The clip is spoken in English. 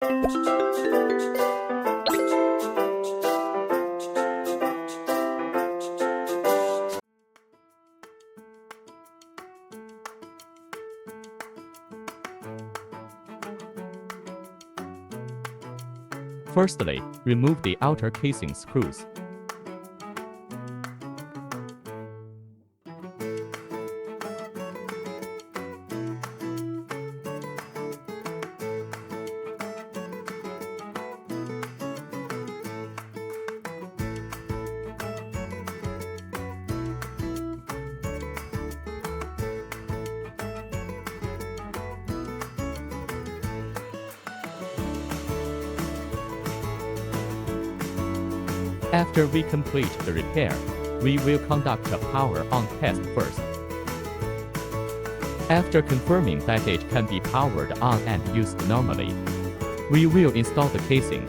Firstly, remove the outer casing screws. After we complete the repair, we will conduct a power-on test first. After confirming that it can be powered on and used normally, we will install the casing